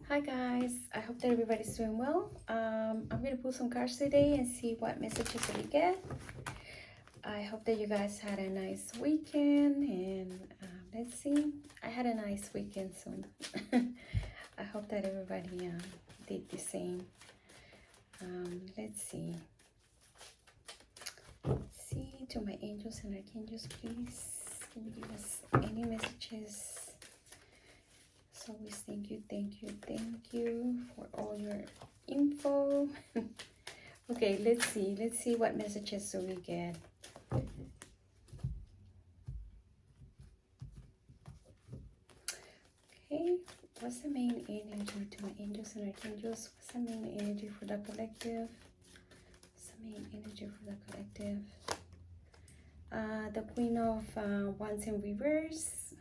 Hi guys, I hope that everybody's doing well. I'm gonna pull some cards today and see what messages we get. I hope that you guys had a nice weekend and let's see. I had a nice weekend, so I hope that everybody did the same. Let's see. Let's see, to my angels and archangels, please. Can you give us any messages? So we thank you for all your info. Okay, let's see what messages do we get. Okay, what's the main energy to my angels and archangels? What's the main energy for the collective? What's the main energy for the collective? The Queen of Wands in reverse.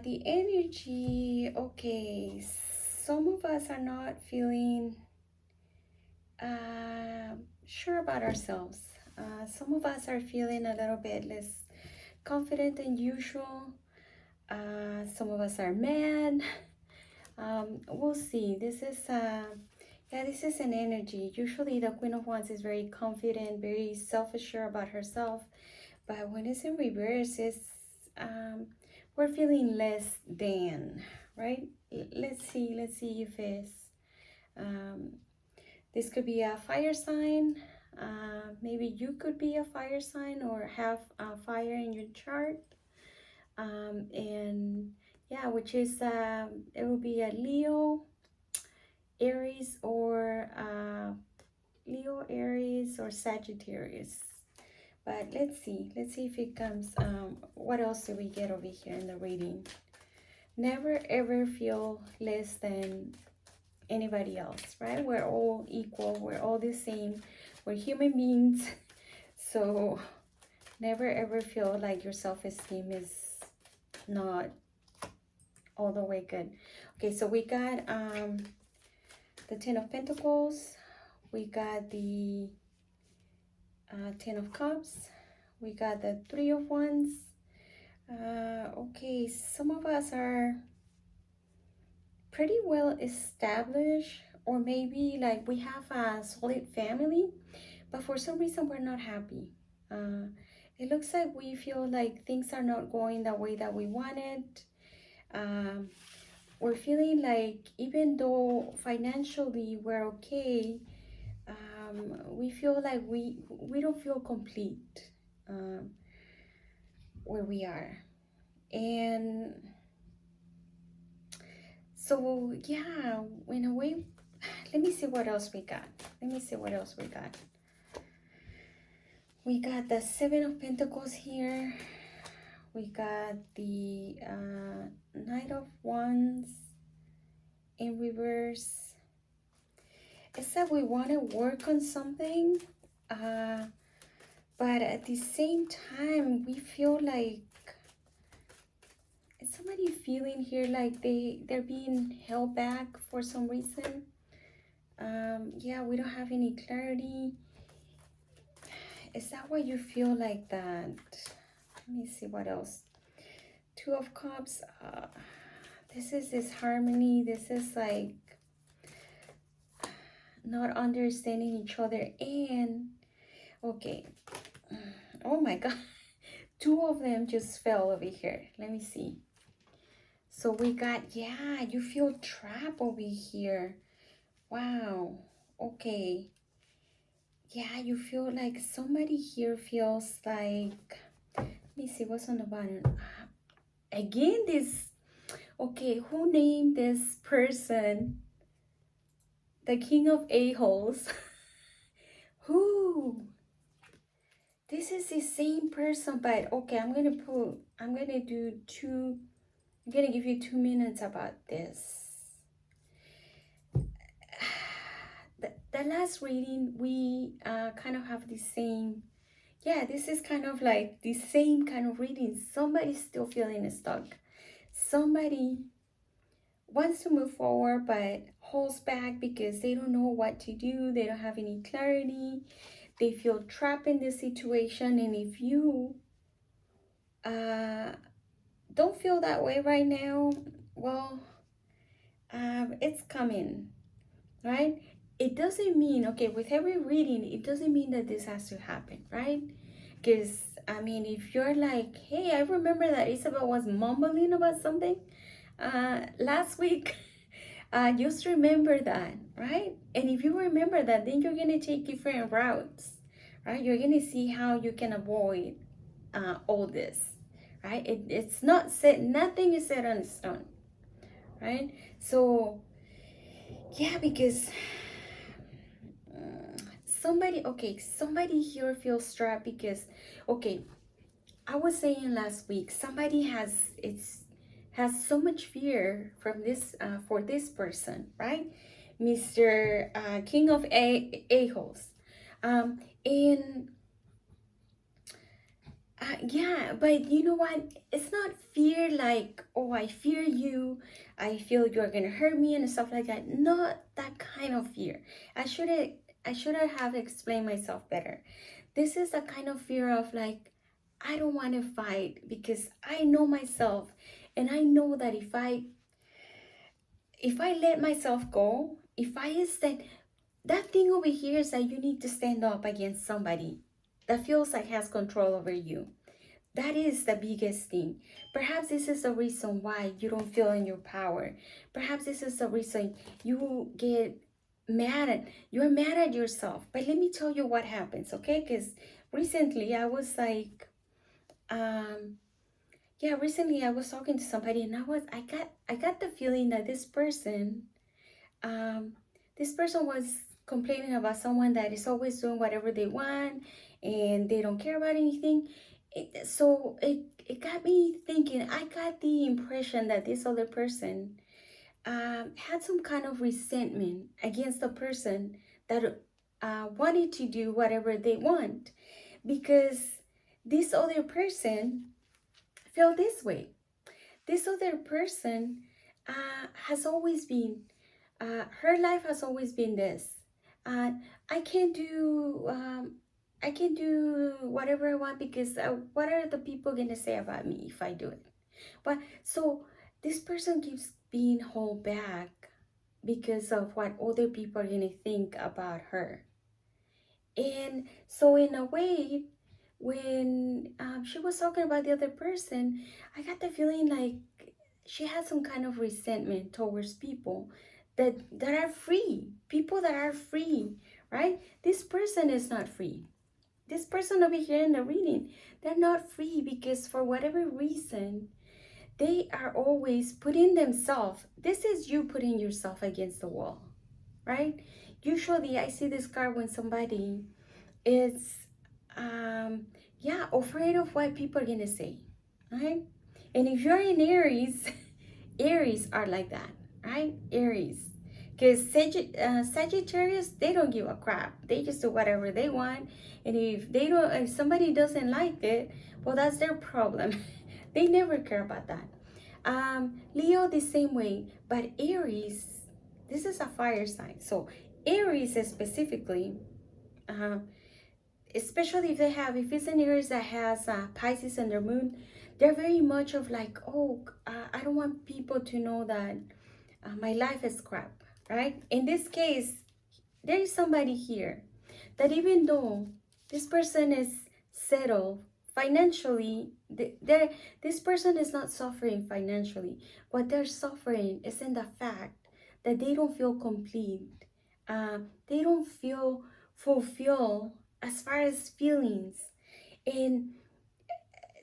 The energy, okay, some of us are not feeling sure about ourselves. Some of us are feeling a little bit less confident than usual. Some of us are mad. We'll see. This is an energy. Usually the Queen of Wands is very confident, very self-assured about herself. But when it's in reverse, it's we're feeling less than, right? Let's see if it's this could be a fire sign. Maybe you could be a fire sign or have a fire in your chart. And yeah, which is it will be a Leo, Aries, or Sagittarius. But let's see if it comes. What else do we get over here in the reading? Never ever feel less than anybody else, right? We're all equal, we're all the same, we're human beings. So never ever feel like your self-esteem is not all the way good. Okay, so we got the Ten of Pentacles, we got the Ten of Cups, we got the Three of Wands. Okay, some of us are pretty well established, or maybe like we have a solid family, but for some reason we're not happy. It looks like we feel like things are not going the way that we wanted. We're feeling like even though financially we're okay, we feel like we don't feel complete where we are. And so yeah, in a way, let me see what else we got. We got the Seven of Pentacles here. We got the Knight of Wands in reverse. It's that we want to work on something, but at the same time, we feel like, is somebody feeling here like they're being held back for some reason? Yeah, we don't have any clarity. Is that why you feel like that? Let me see what else. Two of Cups. This is this harmony. This is like not understanding each other. And okay, oh my god, two of them just fell over here. Let me see. So we got, yeah, you feel trapped over here. Wow. Okay, yeah, you feel like somebody here feels like, let me see what's on the bottom. Again, this, okay, who named this person the King of A-holes? Who? This is the same person, but okay, I'm gonna give you 2 minutes about this. The last reading, we kind of have the same, yeah, this is kind of like the same kind of reading. Somebody's still feeling stuck. Somebody wants to move forward but holds back because they don't know what to do. They don't have any clarity. They feel trapped in this situation. And if you don't feel that way right now, well, it's coming, right? It doesn't mean, okay, with every reading, it doesn't mean that this has to happen, right? Because, I mean, if you're like, hey, I remember that Isabel was mumbling about something last week, just remember that, right? And if you remember that, then you're going to take different routes, right? You're going to see how you can avoid all this, right? It's not set, nothing is set on stone, right? So, yeah, because somebody, okay, somebody here feels trapped because, okay, I was saying last week, somebody has so much fear from this for this person, right? Mr. King of A-holes. And yeah, but you know what? It's not fear like, oh, I fear you, I feel you're gonna hurt me and stuff like that. Not that kind of fear. I should have explained myself better. This is a kind of fear of like, I don't want to fight because I know myself, and I know that if I let myself go, if I stand, that thing over here is that you need to stand up against somebody that feels like has control over you. That is the biggest thing. Perhaps this is the reason why you don't feel in your power. Perhaps this is the reason you get you're mad at yourself. But let me tell you what happens, okay? Because recently I was like, um, yeah, recently I was talking to somebody, and I got the feeling that um, this person was complaining about someone that is always doing whatever they want, and they don't care about anything. So it got me thinking. I got the impression that this other person had some kind of resentment against the person that wanted to do whatever they want, because this other person felt this way. This other person has always been, her life has always been this. Uh, I can do, I can do whatever I want because what are the people gonna say about me if I do it? But so this person keeps being held back because of what other people are gonna think about her. And so in a way, when she was talking about the other person, I got the feeling like she had some kind of resentment towards people that are free, people that are free, right? This person is not free. This person over here in the reading, they're not free because for whatever reason, they are always putting themselves, this is you putting yourself against the wall, right? Usually I see this card when somebody is yeah, afraid of what people are gonna say, right? And if you're in Aries, Aries are like that, right? Aries, because Sagittarius, they don't give a crap, they just do whatever they want. And if somebody doesn't like it, well, that's their problem. They never care about that. Leo the same way, but Aries, this is a fire sign, so Aries is specifically, uh, especially if it's an Aries that has Pisces in their moon, they're very much of like, oh, I don't want people to know that my life is crap, right? In this case, there is somebody here that even though this person is settled financially, this person is not suffering financially. What they're suffering is in the fact that they don't feel complete. They don't feel fulfilled as far as feelings. And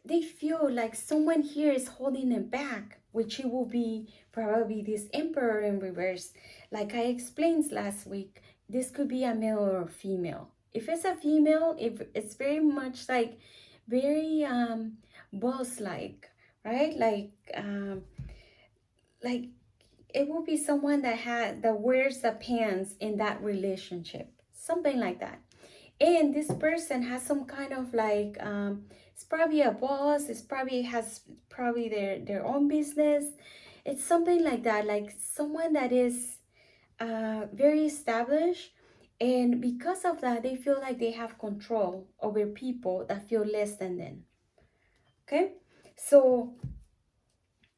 they feel like someone here is holding them back, which it will be probably this emperor in reverse. Like I explained last week, this could be a male or a female. If it's a female, if it's very much like very boss like, right? Like it will be someone that wears the pants in that relationship, something like that. And this person has some kind of like it's probably a boss, it's probably has probably their own business. It's something like that, like someone that is very established, and because of that they feel like they have control over people that feel less than them. Okay, so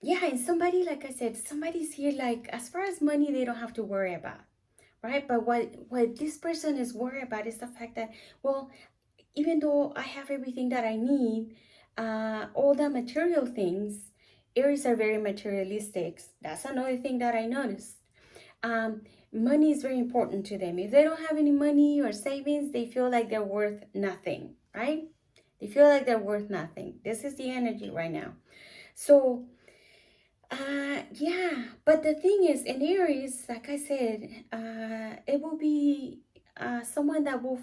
Yeah, and somebody, like I said, somebody's here, like, as far as money, they don't have to worry about, right? But what this person is worried about is the fact that, well, even though I have everything that I need, all the material things, Aries are very materialistic. That's another thing that I noticed. Um, Money is very important to them. If they don't have any money or savings, they feel like they're worth nothing, right? They feel like they're worth nothing. This is the energy right now. So, yeah, but the thing is, in Aries, like I said, it will be someone that will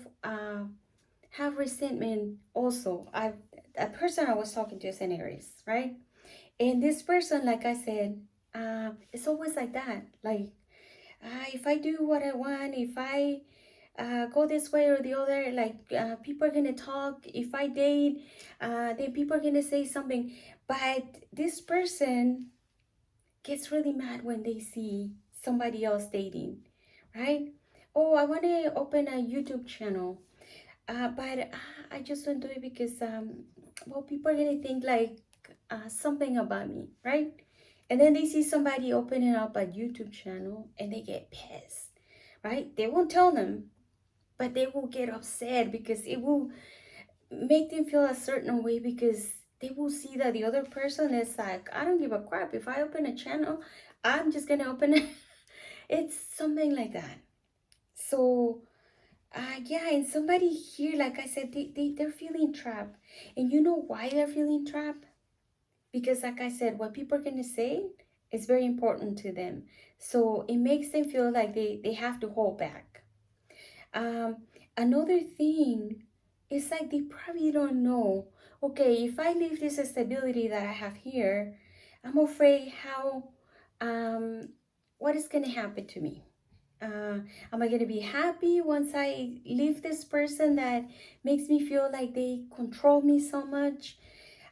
have resentment also. A person I was talking to is an Aries, right? And this person, like I said, it's always like that. Like, if I do what I want, if I go this way or the other, like people are gonna talk. If I date, then people are gonna say something. But this person gets really mad when they see somebody else dating, right? Oh, I want to open a YouTube channel, but I just don't do it because, well, people are gonna think like something about me, right? And then they see somebody opening up a YouTube channel and they get pissed, right? They won't tell them, but they will get upset because it will make them feel a certain way because they will see that the other person is like, I don't give a crap. If I open a channel, I'm just gonna open it. It's something like that. So, yeah, and somebody here, like I said, they're feeling trapped. And you know why they're feeling trapped? Because, like I said, what people are gonna say is very important to them. So it makes them feel like they have to hold back. Um, Another thing is like they probably don't know. Okay, if I leave this stability that I have here, I'm afraid how, um, what is gonna happen to me? Am I gonna be happy once I leave this person that makes me feel like they control me so much?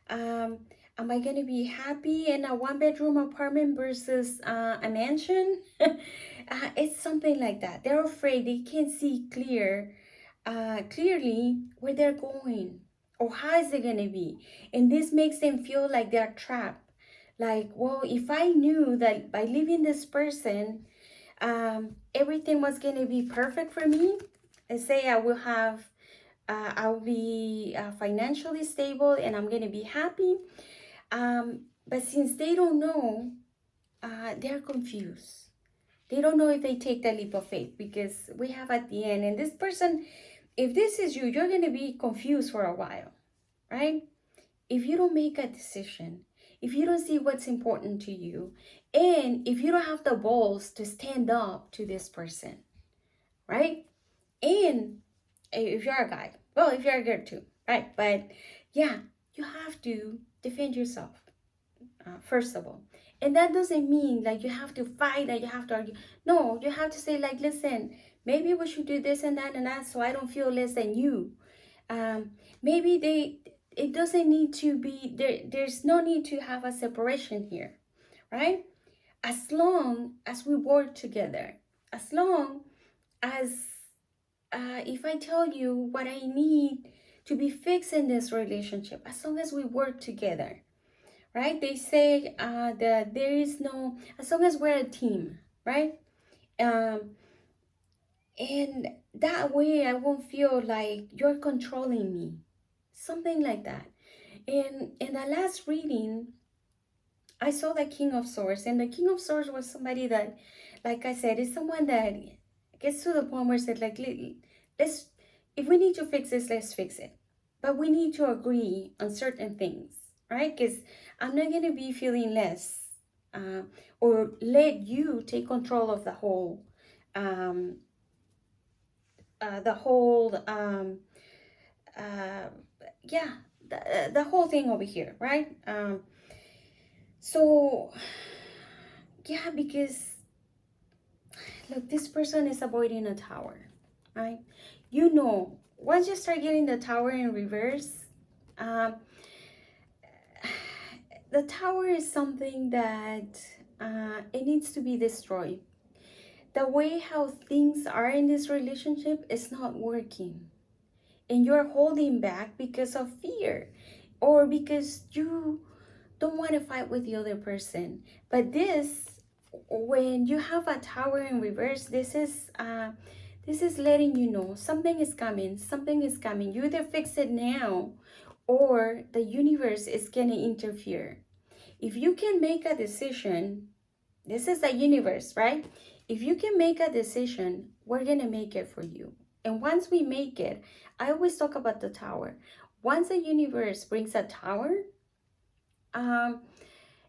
Um, am I gonna be happy in a one-bedroom apartment versus a mansion? It's something like that. They're afraid they can't see clearly where they're going or how is it gonna be, and this makes them feel like they're trapped. Like, well, if I knew that by leaving this person, everything was gonna be perfect for me, and say I'll be financially stable and I'm gonna be happy. But since they don't know, they're confused. They don't know if they take the leap of faith because we have at the end, and this person, if this is you, you're gonna be confused for a while, right? If you don't make a decision, if you don't see what's important to you, and if you don't have the balls to stand up to this person, right? And if you're a guy, well, if you're a girl too, right? But yeah, you have to defend yourself, first of all. And that doesn't mean like you have to fight and you have to argue. No, you have to say, like, listen, maybe we should do this and that so I don't feel less than you. Maybe it doesn't need to be there. There's no need to have a separation here, right? As long as we work together, as long as if I tell you what I need to be fixed in this relationship, as long as we work together, right? They say that there is no, as long as we're a team, right? Um, and that way I won't feel like you're controlling me, something like that. And in the last reading, I saw the King of Swords, and the King of Swords was somebody that, like I said, is someone that gets to the point where said, like, let's, if we need to fix this, let's fix it. But we need to agree on certain things, right? Because I'm not going to be feeling less uh, or let you take control of um, the whole, uh, yeah, the whole thing over here, right? So, yeah, because look, this person is avoiding a tower, right? You know, once you start getting the tower in reverse, um, the tower is something that it needs to be destroyed. The way how things are in this relationship is not working, and you're holding back because of fear, or because you don't want to fight with the other person. But this, when you have a Tower in reverse, this is letting you know something is coming. Something is coming. You either fix it now, or the universe is gonna interfere. If you can make a decision, this is the universe, right? If you can make a decision, we're gonna make it for you. And once we make it, I always talk about the Tower. Once the universe brings a Tower, um,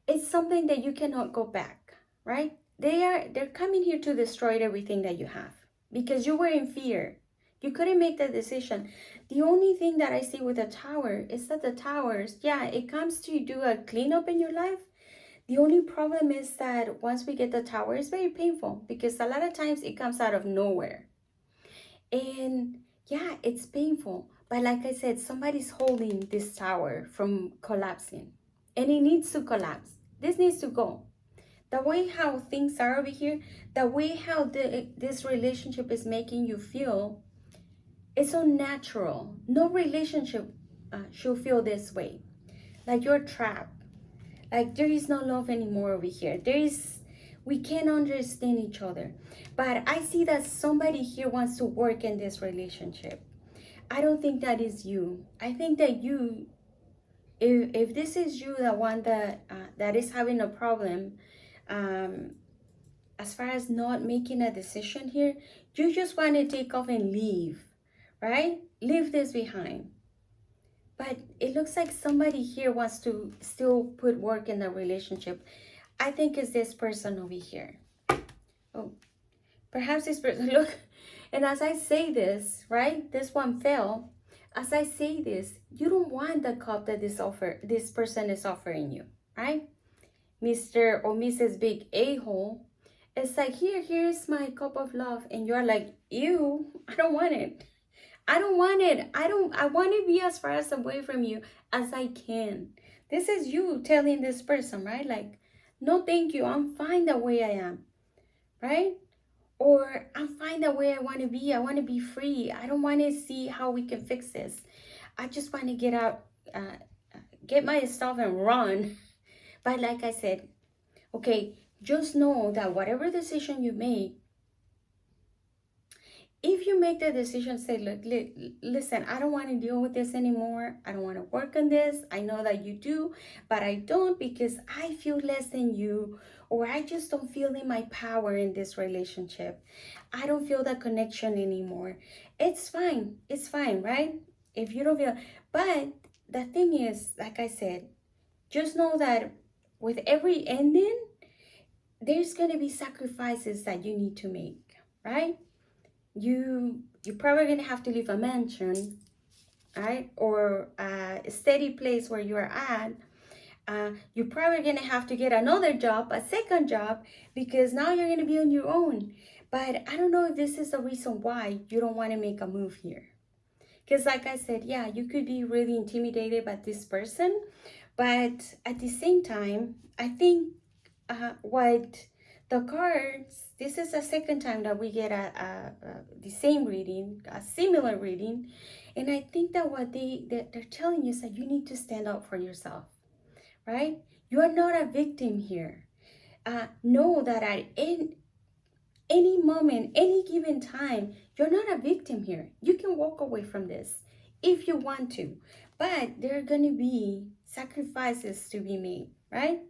it's something that you cannot go back, right? They're coming here to destroy everything that you have because you were in fear. You couldn't make the decision. The only thing that I see with the Tower is that the Towers, yeah, it comes to do a cleanup in your life. The only problem is that once we get the Tower, it's very painful because a lot of times it comes out of nowhere. And yeah, it's painful. But like I said, somebody's holding this Tower from collapsing. And it needs to collapse. This needs to go. The way how things are over here, the way how this relationship is making you feel, it's unnatural. No relationship should feel this way. Like you're trapped. Like there is no love anymore over here. We can't understand each other. But I see that somebody here wants to work in this relationship. I don't think that is you. I think that you, if this is you, the one that is having a problem, as far as not making a decision here, you just want to take off and leave, right? Leave this behind. But it looks like somebody here wants to still put work in the relationship. I think it's this person over here. Oh, perhaps this person, look. And as I say this, right? This one fell. As I say this, you don't want the cup that this person is offering you, right? Mr. or Mrs. Big A-hole. It's like, here's my cup of love. And you're like, ew, I don't want it. I don't want it. I want to be as far as away from you as I can. This is you telling this person, right? Like, no, thank you. I'm fine the way I am, right? Or I'm fine the way I want to be. I want to be free. I don't want to see how we can fix this. I just want to get out, get my stuff and run. But like I said, okay, just know that whatever decision you make, if you make the decision, say, look, listen, I don't want to deal with this anymore. I don't want to work on this. I know that you do, but I don't because I feel less than you, or I just don't feel in my power in this relationship. I don't feel that connection anymore. It's fine. It's fine, right? If you don't feel, but the thing is, like I said, just know that with every ending, there's going to be sacrifices that you need to make, right? You're probably gonna have to leave a mansion, right, or a steady place where you are at. You're probably gonna have to get another job, a second job, because now you're gonna be on your own. But I don't know if this is the reason why you don't want to make a move here. Because like I said, yeah, you could be really intimidated by this person, but at the same time, I think what the cards, this is the second time that we get the same reading, a similar reading, and I think that what they're telling you is that you need to stand up for yourself, right? You are not a victim here. Know that at any moment, any given time, you're not a victim here. You can walk away from this if you want to, but there are going to be sacrifices to be made, right?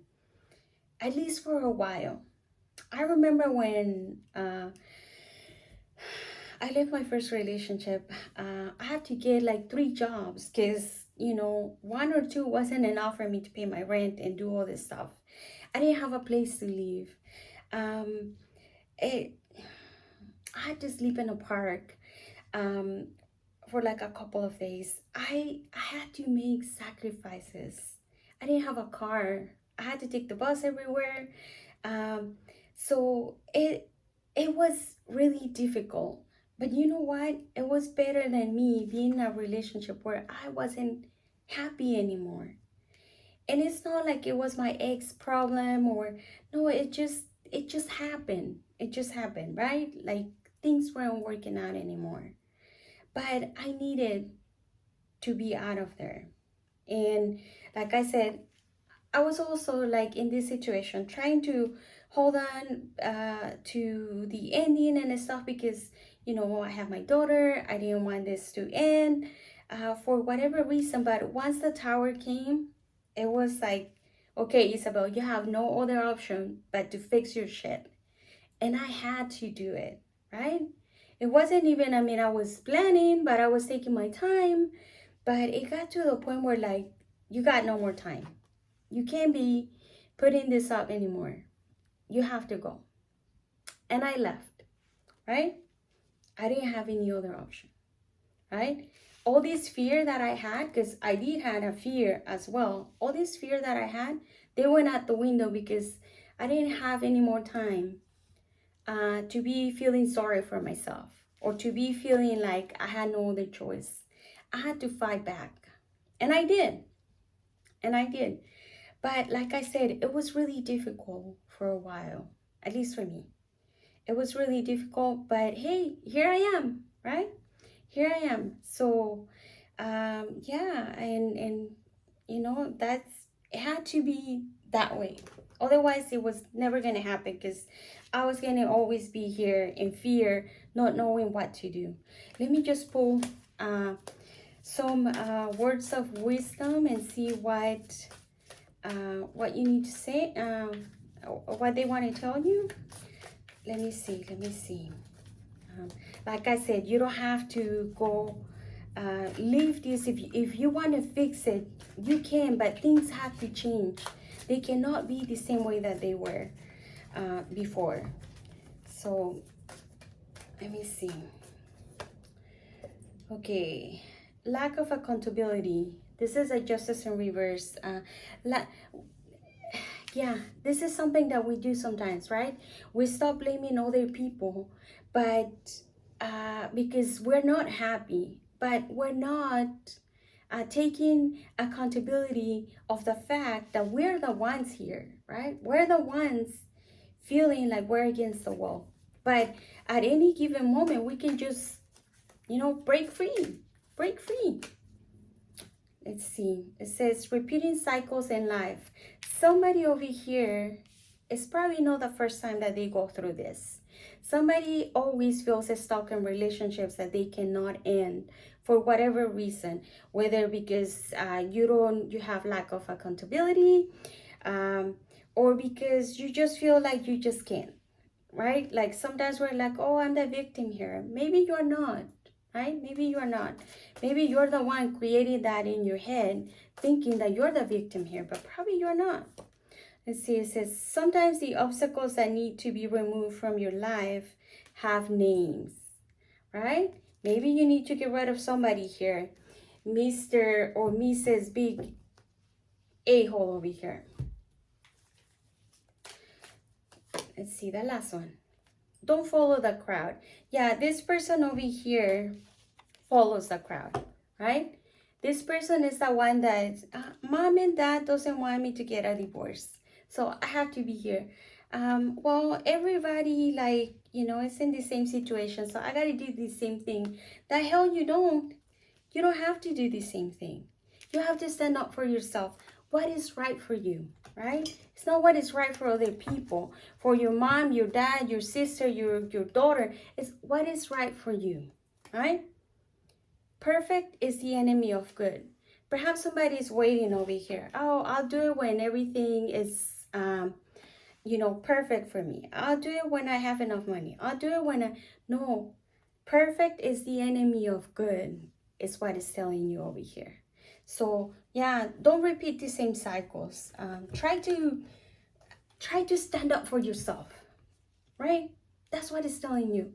At least for a while. I remember when I left my first relationship, I had to get like 3 jobs because, 1 or 2 wasn't enough for me to pay my rent and do all this stuff. I didn't have a place to live. I had to sleep in a park for like a couple of days. I had to make sacrifices. I didn't have a car. I had to take the bus everywhere. So it was really difficult. But you know what? It was better than me being in a relationship where I wasn't happy anymore. And it's not like it was my ex problem, or no, it just happened. It just happened, right? Like things weren't working out anymore. But I needed to be out of there. And like I said, I was also like in this situation trying to hold on to the ending and stuff because, you know, I have my daughter. I didn't want this to end for whatever reason. But once the tower came, it was like, okay, Isabel, you have no other option but to fix your shit. And I had to do it, right? It wasn't even, I mean, I was planning, but I was taking my time. But it got to the point where, like, you got no more time. You can't be putting this up anymore. You have to go. And I left, right? I didn't have any other option, right? All this fear that I had, because I did have a fear as well. All this fear that I had, they went out the window because I didn't have any more time to be feeling sorry for myself or to be feeling like I had no other choice. I had to fight back. And I did. And I did. But like I said, it was really difficult for a while, at least for me. It was really difficult, but hey, here I am, right? Here I am. So, yeah, and you know, it had to be that way. Otherwise, it was never going to happen because I was going to always be here in fear, not knowing what to do. Let me just pull some words of wisdom and see what you need to say, what they want to tell you. Let me see. Like I said, you don't have to go leave this. If you want to fix it, you can, but things have to change. They cannot be the same way that they were before. So let me see. Okay, lack of accountability. This is a justice in reverse. Yeah, this is something that we do sometimes, right? We stop blaming other people, but because we're not happy, but we're not taking accountability of the fact that we're the ones here, right? We're the ones feeling like we're against the wall. But at any given moment, we can just, you know, break free. Break free. Let's see. It says repeating cycles in life. Somebody over here, it's probably not the first time that they go through this. Somebody always feels stuck in relationships that they cannot end for whatever reason, whether because you have lack of accountability, or because you just feel like you just can't, right? Like sometimes we're like, oh, I'm the victim here. Maybe you're not, right? Maybe you're not. Maybe you're the one creating that in your head, thinking that you're the victim here, but probably you're not. Let's see, it says, sometimes the obstacles that need to be removed from your life have names, right? Maybe you need to get rid of somebody here. Mr. or Mrs. Big A-hole over here. Let's see, the last one. Don't follow the crowd. Yeah, this person over here follows the crowd, right? This person is the one that mom and dad doesn't want me to get a divorce, so I have to be here. Well, everybody, like, you know, is in the same situation, so I gotta do the same thing. The hell you don't. You don't have to do the same thing. You have to stand up for yourself. What is right for you, right? It's not what is right for other people, for your mom, your dad, your sister, your daughter. It's what is right for you, right? Perfect is the enemy of good. Perhaps somebody is waiting over here. Oh, I'll do it when everything is, you know, perfect for me. I'll do it when I have enough money. I'll do it when no. Perfect is the enemy of good, is what it's telling you over here. So yeah, don't repeat the same cycles. Try to stand up for yourself, right? That's what it's telling you.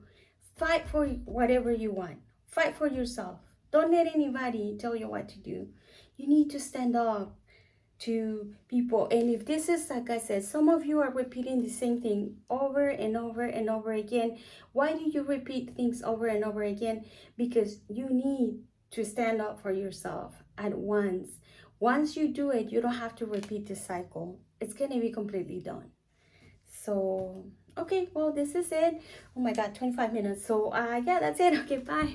Fight for whatever you want. Fight for yourself. Don't let anybody tell you what to do. You need to stand up to people. And if this is, like I said, some of you are repeating the same thing over and over and over again. Why do you repeat things over and over again? Because you need to stand up for yourself at once. Once you do it, you don't have to repeat the cycle. It's going to be completely done. So, okay, well, this is it. Oh my God, 25 minutes. So, yeah, that's it. Okay, bye.